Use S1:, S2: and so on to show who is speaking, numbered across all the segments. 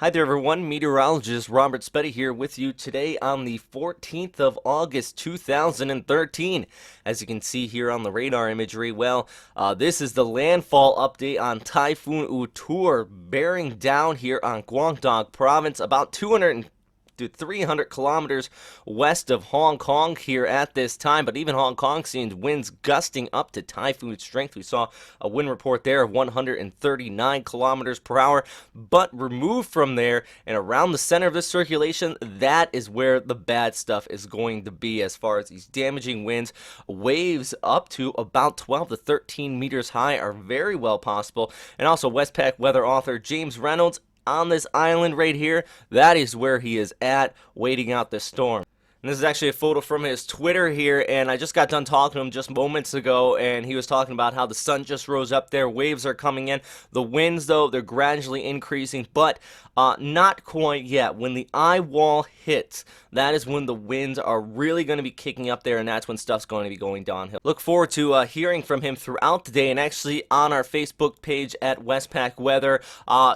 S1: Hi there everyone, meteorologist Robert Spetty here with you today on the 14th of August 2013. As you can see here on the radar imagery, this is the landfall update on Typhoon Utor bearing down here on Guangdong province about 200 to 300 kilometers west of Hong Kong here at this time, but even Hong Kong seeing winds gusting up to typhoon strength. We saw a wind report there of 139 kilometers per hour, but removed from there and around the center of this circulation, that is where the bad stuff is going to be as far as these damaging winds. Waves up to about 12 to 13 meters high are very well possible, and also Westpac weather author James Reynolds on this island right here, that is where he is at, waiting out this storm. And this is actually a photo from his Twitter here, and I just got done talking to him just moments ago, and he was talking about how the sun just rose up there, waves are coming in. The winds, though, they're gradually increasing, but not quite yet. When the eye wall hits, that is when the winds are really going to be kicking up there, and that's when stuff's going to be going downhill. Look forward to hearing from him throughout the day, and actually on our Facebook page at Westpac Weather,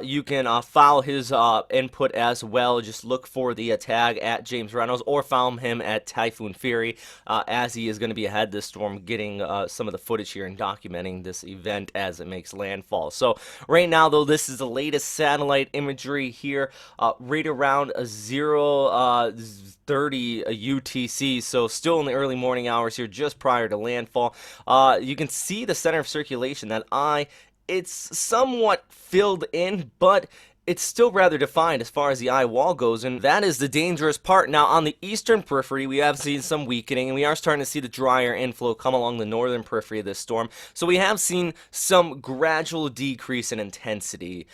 S1: you can follow his input as well. Just look for the tag at James Reynolds, or follow him at Typhoon Fury, as he is going to be ahead this storm, getting some of the footage here and documenting this event as it makes landfall. So right now, though, this is the latest satellite imagery here, right around 0:30 UTC, so still in the early morning hours here, just prior to landfall. You can see the center of circulation, that eye, it's somewhat filled in, but it's still rather defined as far as the eye wall goes, and that is the dangerous part. Now, on the eastern periphery, we have seen some weakening, and we are starting to see the drier inflow come along the northern periphery of this storm. So we have seen some gradual decrease in intensity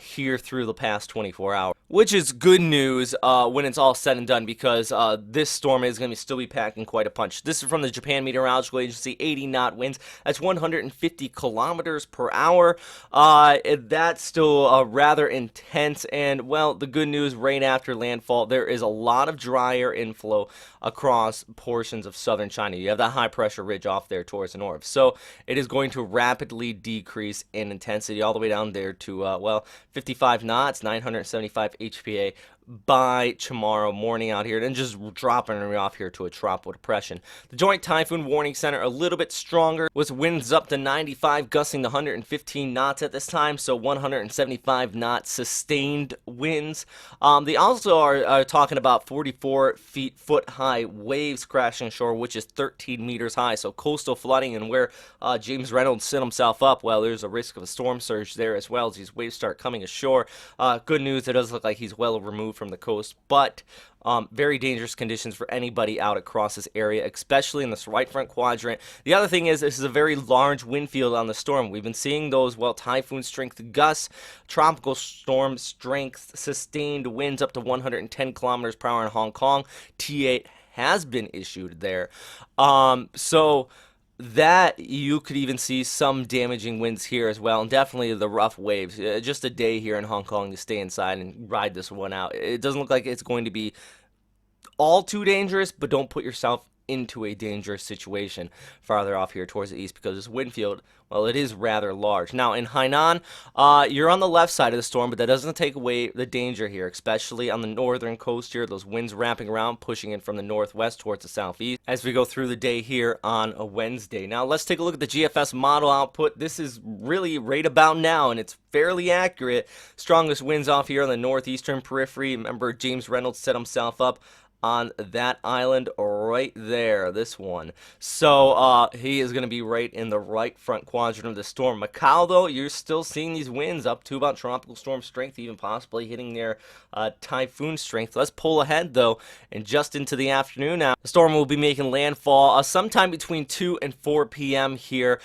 S1: here through the past 24 hours, which is good news when it's all said and done, because this storm is going to still be packing quite a punch. This is from the Japan Meteorological Agency, 80-knot winds. That's 150 kilometers per hour. That's still rather intense, and, well, the good news, right after landfall, there is a lot of drier inflow across portions of southern China. You have that high-pressure ridge off there towards the north, so it is going to rapidly decrease in intensity all the way down there to, 55 knots, 975 HPA by tomorrow morning out here, and then just dropping it off here to a tropical depression. The Joint Typhoon Warning Center a little bit stronger, with winds up to 95, gusting to 115 knots at this time, so 175 knots sustained winds. They also are talking about 44 foot high waves crashing ashore, which is 13 meters high, so coastal flooding, and where James Reynolds set himself up, well, there's a risk of a storm surge there as well as these waves start coming ashore. Good news, it does look like he's well removed from the coast, but very dangerous conditions for anybody out across this area, especially in this right front quadrant. The other thing is, this is a very large wind field on the storm. We've been seeing those, typhoon strength gusts, tropical storm strength, sustained winds up to 110 kilometers per hour in Hong Kong. T8 has been issued there. So that you could even see some damaging winds here as well, and definitely the rough waves. Just a day here in Hong Kong to stay inside and ride this one out. It doesn't look like it's going to be all too dangerous, but don't put yourself into a dangerous situation farther off here towards the east, because this wind field, well, it is rather large. Now, in Hainan, you're on the left side of the storm, but that doesn't take away the danger here, especially on the northern coast here. Those winds wrapping around, pushing in from the northwest towards the southeast as we go through the day here on a Wednesday. Now, let's take a look at the GFS model output. This is really right about now, and it's fairly accurate. Strongest winds off here on the northeastern periphery. Remember, James Reynolds set himself up on that island right there, this one. So he is going to be right in the right front quadrant of the storm. Macau, though, you're still seeing these winds up to about tropical storm strength, even possibly hitting their typhoon strength. Let's pull ahead, though, and just into the afternoon now. The storm will be making landfall sometime between 2 and 4 p.m. here,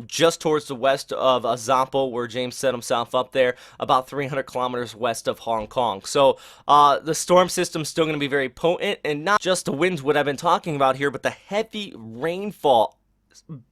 S1: just towards the west of Zampo, where James set himself up there, about 300 kilometers west of Hong Kong. So the storm system's still going to be very potent, and not just the winds, what I've been talking about here, but the heavy rainfall.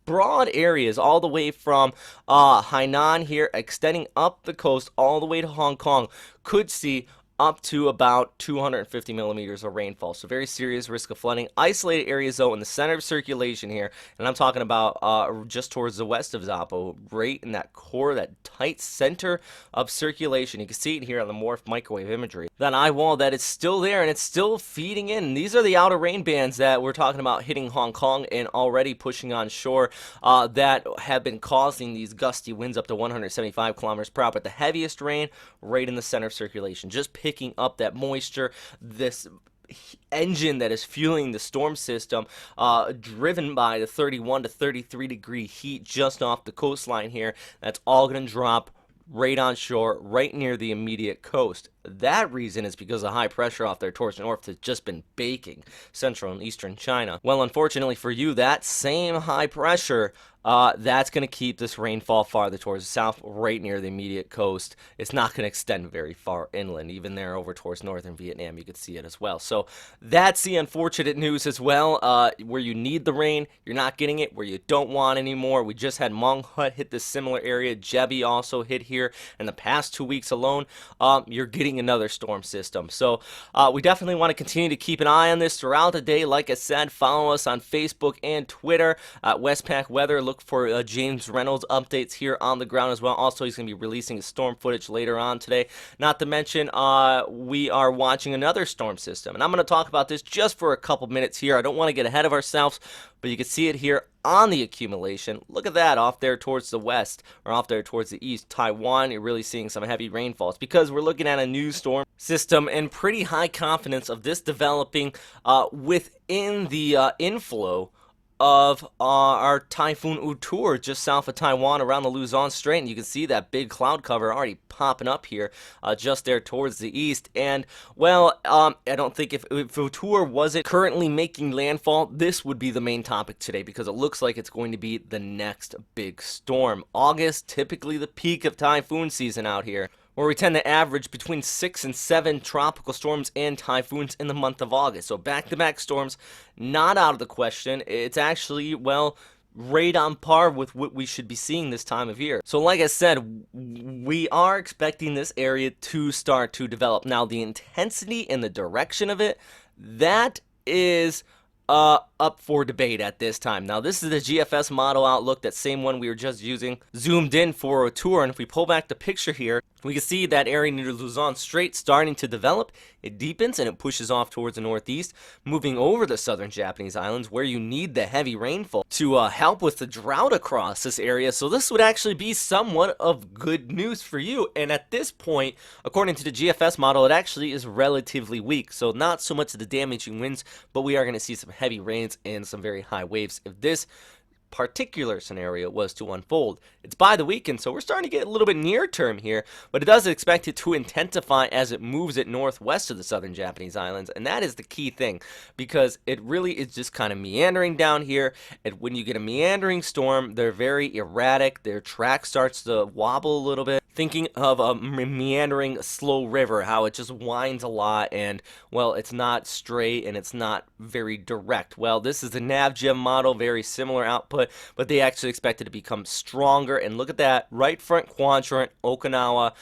S1: Broad areas all the way from Hainan here, extending up the coast all the way to Hong Kong, could see up to about 250 millimeters of rainfall. So very serious risk of flooding. Isolated areas though in the center of circulation here, and I'm talking about just towards the west of Zapo, right in that core, that tight center of circulation. You can see it here on the morph microwave imagery. That eye wall that is still there and it's still feeding in. These are the outer rain bands that we're talking about hitting Hong Kong and already pushing on shore that have been causing these gusty winds up to 175 kilometers per hour. But the heaviest rain right in the center of circulation, just picking up that moisture, this engine that is fueling the storm system, driven by the 31 to 33 degree heat just off the coastline here. That's all going to drop right on shore, right near the immediate coast. That reason is because the high pressure off there towards the north has just been baking central and eastern China. Well, unfortunately for you, that same high pressure, that's going to keep this rainfall farther towards the south, right near the immediate coast. It's not going to extend very far inland. Even there over towards northern Vietnam, you could see it as well. So that's the unfortunate news as well. Where you need the rain, you're not getting it. Where you don't want anymore, we just had Mong Hut hit this similar area. Jebi also hit here in the past 2 weeks alone. You're getting another storm system. So we definitely want to continue to keep an eye on this throughout the day. Like I said, follow us on Facebook and Twitter at Westpac Weather. Look for James Reynolds updates here on the ground as well. Also, he's going to be releasing storm footage later on today. Not to mention, we are watching another storm system, and I'm going to talk about this just for a couple minutes here. I don't want to get ahead of ourselves, but you can see it here on the accumulation. Look at that off there towards the west, or off there towards the east. Taiwan, you're really seeing some heavy rainfalls because we're looking at a new storm system and pretty high confidence of this developing within the inflow of our Typhoon Utor just south of Taiwan around the Luzon Strait. And you can see that big cloud cover already popping up here just there towards the east. And well, I don't think if Utor wasn't currently making landfall, this would be the main topic today, because it looks like it's going to be the next big storm. August, typically the peak of typhoon season out here, where we tend to average between 6 and 7 tropical storms and typhoons in the month of August. So back-to-back storms, not out of the question. It's actually, well, right on par with what we should be seeing this time of year. So like I said, we are expecting this area to start to develop. Now, the intensity and the direction of it, that is up for debate at this time. Now, this is the GFS model outlook, that same one we were just using, zoomed in for a tour. And if we pull back the picture here, we can see that area near Luzon Strait starting to develop. It deepens and it pushes off towards the northeast, moving over the southern Japanese islands, where you need the heavy rainfall to help with the drought across this area. So this would actually be somewhat of good news for you. And at this point, according to the GFS model, it actually is relatively weak. So not so much the damaging winds, but we are going to see some heavy rains and some very high waves if this particular scenario was to unfold. It's by the weekend, so we're starting to get a little bit near term here, but it does expect it to intensify as it moves it northwest of the southern Japanese islands, and that is the key thing, because it really is just kind of meandering down here. And when you get a meandering storm, they're very erratic. Their track starts to wobble a little bit. Thinking of a meandering slow river, how it just winds a lot, and well, it's not straight and it's not very direct. Well, this is the NavGem model, very similar output, but they actually expect it to become stronger. And look at that, right front quadrant, Okinawa,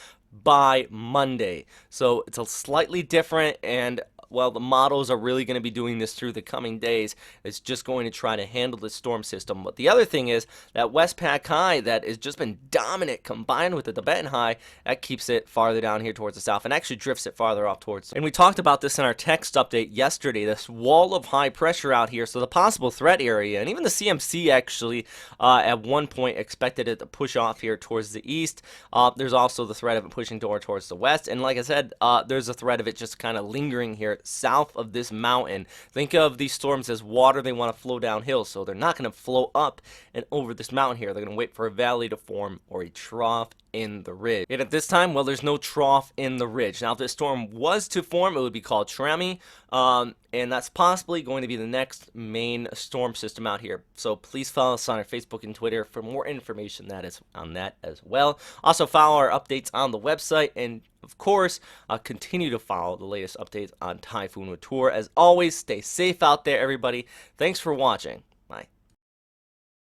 S1: by Monday. So it's a slightly different, and well, the models are really going to be doing this through the coming days. It's just going to try to handle the storm system. But the other thing is that Westpac high that has just been dominant, combined with the Tibetan high, that keeps it farther down here towards the south and actually drifts it farther off towards. And we talked about this in our text update yesterday, this wall of high pressure out here. So the possible threat area, and even the CMC actually at one point expected it to push off here towards the east. There's also the threat of it pushing towards the west. And like I said, there's a threat of it just kind of lingering here south of this mountain. Think of these storms as water. They want to flow downhill, so they're not going to flow up and over this mountain here. They're going to wait for a valley to form or a trough in the ridge. And at this time, well, there's no trough in the ridge. Now, if this storm was to form, it would be called Trami, and that's possibly going to be the next main storm system out here. So please follow us on our Facebook and Twitter for more information that is on that as well. Also, follow our updates on the website, and of course, continue to follow the latest updates on Typhoon Utor. As always, stay safe out there, everybody. Thanks for watching.